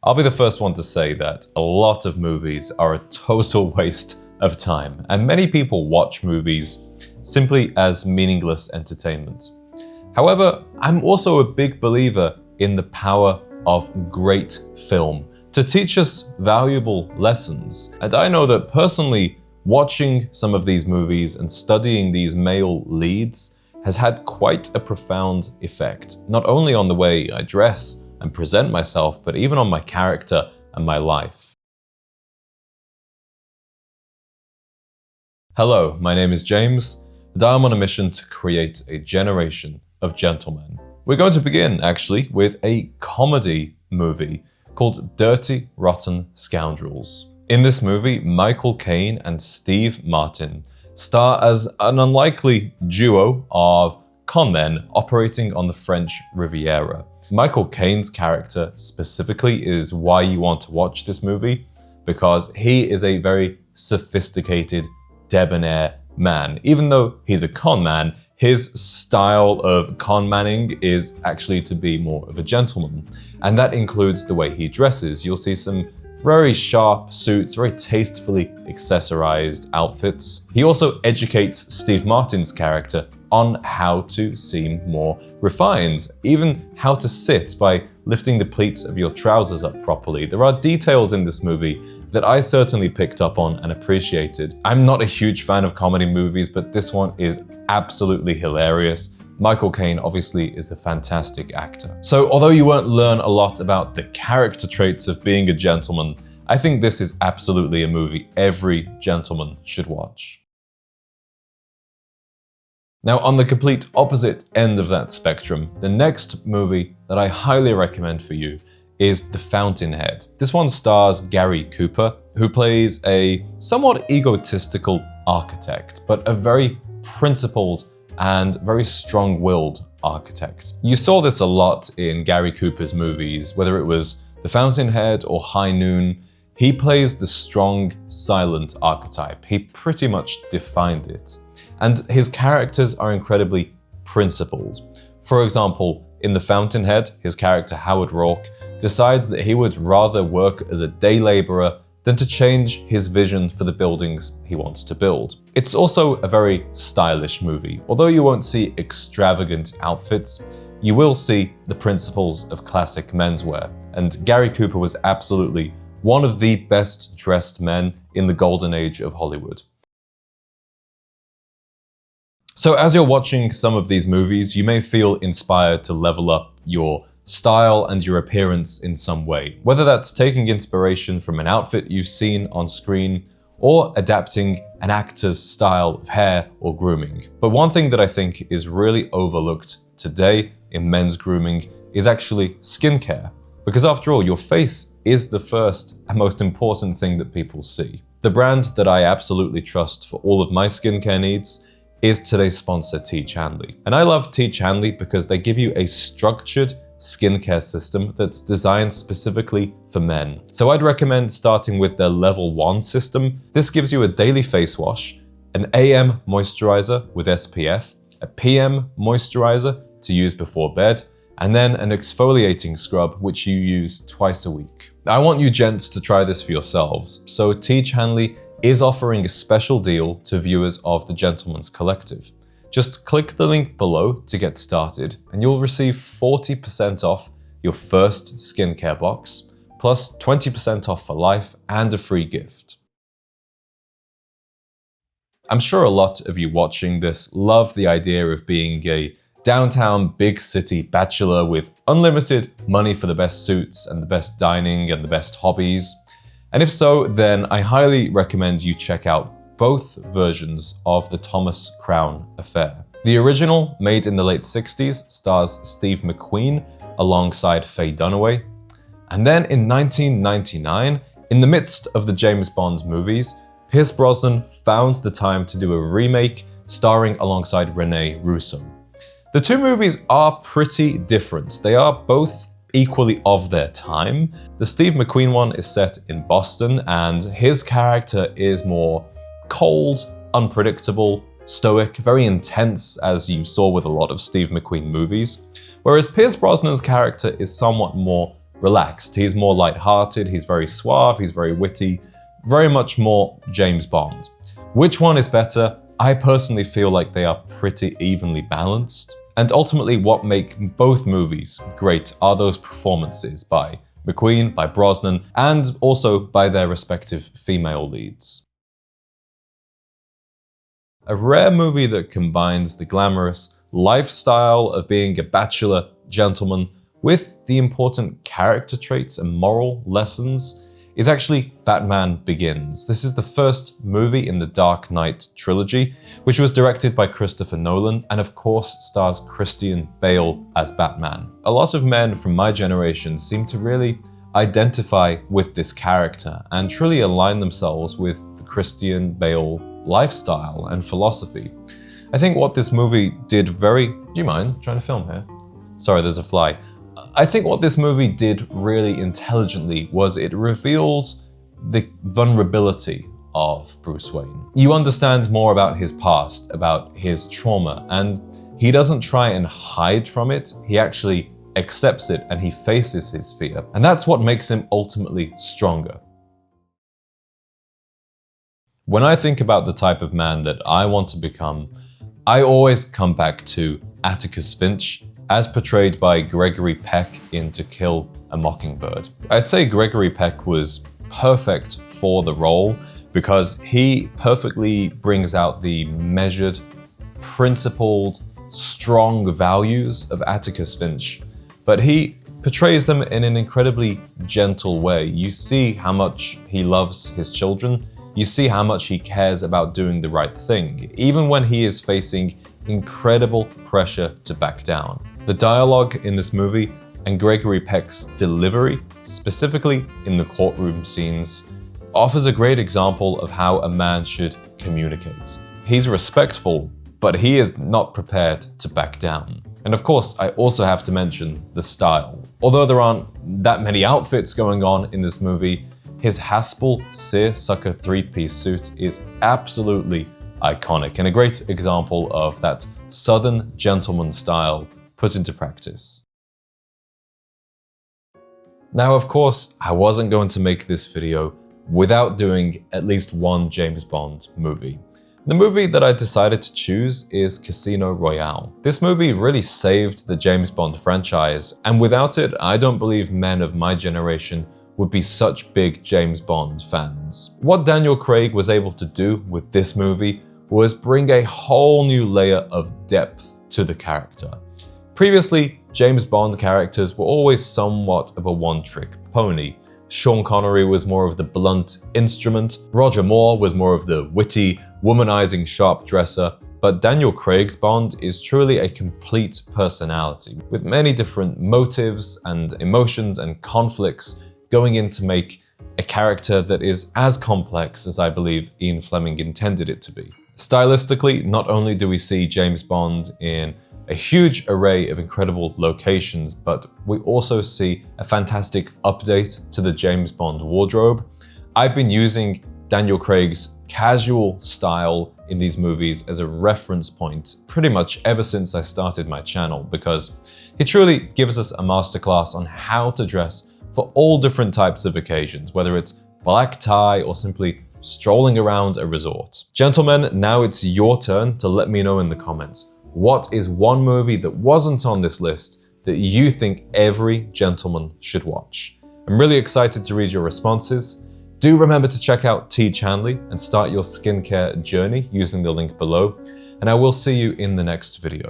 I'll be the first one to say that a lot of movies are a total waste of time, and many people watch movies simply as meaningless entertainment. However, I'm also a big believer in the power of great film to teach us valuable lessons. And I know that personally, watching some of these movies and studying these male leads has had quite a profound effect, not only on the way I dress and present myself, but even on my character and my life. Hello, my name is James, and I'm on a mission to create a generation of gentlemen. We're going to begin, actually, with a comedy movie called Dirty Rotten Scoundrels. In this movie, Michael Caine and Steve Martin star as an unlikely duo of con men operating on the French Riviera. Michael Caine's character specifically is why you want to watch this movie, because he is a very sophisticated, debonair man. Even though he's a con man, his style of con manning is actually to be more of a gentleman. And that includes the way he dresses. You'll see some very sharp suits, very tastefully accessorized outfits. He also educates Steve Martin's character on how to seem more refined, even how to sit by lifting the pleats of your trousers up properly. There are details in this movie that I certainly picked up on and appreciated. I'm not a huge fan of comedy movies, but this one is absolutely hilarious. Michael Caine obviously is a fantastic actor. So although you won't learn a lot about the character traits of being a gentleman, I think this is absolutely a movie every gentleman should watch. Now, on the complete opposite end of that spectrum, the next movie that I highly recommend for you is The Fountainhead. This one stars Gary Cooper, who plays a somewhat egotistical architect, but a very principled and very strong-willed architect. You saw this a lot in Gary Cooper's movies, whether it was The Fountainhead or High Noon. He plays the strong, silent archetype. He pretty much defined it. And his characters are incredibly principled. For example, in The Fountainhead, his character Howard Rourke decides that he would rather work as a day laborer than to change his vision for the buildings he wants to build. It's also a very stylish movie. Although you won't see extravagant outfits, you will see the principles of classic menswear. And Gary Cooper was absolutely one of the best dressed men in the golden age of Hollywood. So as you're watching some of these movies, you may feel inspired to level up your style and your appearance in some way, whether that's taking inspiration from an outfit you've seen on screen or adapting an actor's style of hair or grooming. But one thing that I think is really overlooked today in men's grooming is actually skincare, because after all, your face is the first and most important thing that people see. The brand that I absolutely trust for all of my skincare needs is today's sponsor, T. Chanley. And I love T. Chanley because they give you a structured skincare system that's designed specifically for men. So I'd recommend starting with their level 1 system. This gives you a daily face wash, an AM moisturizer with SPF, a PM moisturizer to use before bed, and then an exfoliating scrub which you use twice a week. I want you gents to try this for yourselves. So T. Chanley is offering a special deal to viewers of The Gentleman's Collective. Just click the link below to get started, and you'll receive 40% off your first skincare box, plus 20% off for life and a free gift. I'm sure a lot of you watching this love the idea of being a downtown big city bachelor with unlimited money for the best suits and the best dining and the best hobbies. And if so, then I highly recommend you check out both versions of the Thomas Crown Affair. The original, made in the late 60s, stars Steve McQueen alongside Faye Dunaway. And then in 1999, in the midst of the James Bond movies, Pierce Brosnan found the time to do a remake starring alongside Rene Russo. The two movies are pretty different. They are both equally of their time. The Steve McQueen one is set in Boston, and his character is more cold, unpredictable, stoic, very intense, as you saw with a lot of Steve McQueen movies, whereas Pierce Brosnan's character is somewhat more relaxed. He's more lighthearted, he's very suave, he's very witty, very much more James Bond. Which one is better? I personally feel like they are pretty evenly balanced. And ultimately what make both movies great are those performances by McQueen, by Brosnan, and also by their respective female leads. A rare movie that combines the glamorous lifestyle of being a bachelor gentleman with the important character traits and moral lessons is actually Batman Begins. This is the first movie in the Dark Knight trilogy, which was directed by Christopher Nolan and of course stars Christian Bale as Batman. A lot of men from my generation seem to really identify with this character and truly align themselves with the Christian Bale lifestyle and philosophy. I think what this movie did do you mind trying to film here? Sorry, there's a fly. I think what this movie did really intelligently was it revealed the vulnerability of Bruce Wayne. You understand more about his past, about his trauma, and he doesn't try and hide from it. He actually accepts it and he faces his fear. And that's what makes him ultimately stronger. When I think about the type of man that I want to become, I always come back to Atticus Finch, as portrayed by Gregory Peck in To Kill a Mockingbird. I'd say Gregory Peck was perfect for the role because he perfectly brings out the measured, principled, strong values of Atticus Finch, but he portrays them in an incredibly gentle way. You see how much he loves his children, you see how much he cares about doing the right thing, even when he is facing incredible pressure to back down. The dialogue in this movie and Gregory Peck's delivery, specifically in the courtroom scenes, offers a great example of how a man should communicate. He's respectful, but he is not prepared to back down. And of course, I also have to mention the style. Although there aren't that many outfits going on in this movie, his Haspel seersucker three-piece suit is absolutely iconic and a great example of that Southern gentleman style put into practice. Now, of course, I wasn't going to make this video without doing at least one James Bond movie. The movie that I decided to choose is Casino Royale. This movie really saved the James Bond franchise, and without it, I don't believe men of my generation would be such big James Bond fans. What Daniel Craig was able to do with this movie was bring a whole new layer of depth to the character. Previously, James Bond characters were always somewhat of a one-trick pony. Sean Connery was more of the blunt instrument, Roger Moore was more of the witty, womanizing sharp dresser, but Daniel Craig's Bond is truly a complete personality, with many different motives and emotions and conflicts going in to make a character that is as complex as I believe Ian Fleming intended it to be. Stylistically, not only do we see James Bond in a huge array of incredible locations, but we also see a fantastic update to the James Bond wardrobe. I've been using Daniel Craig's casual style in these movies as a reference point pretty much ever since I started my channel, because he truly gives us a masterclass on how to dress for all different types of occasions, whether it's black tie or simply strolling around a resort. Gentlemen, now it's your turn to let me know in the comments. What is one movie that wasn't on this list that you think every gentleman should watch? I'm really excited to read your responses. Do remember to check out T. Chanley and start your skincare journey using the link below, and I will see you in the next video.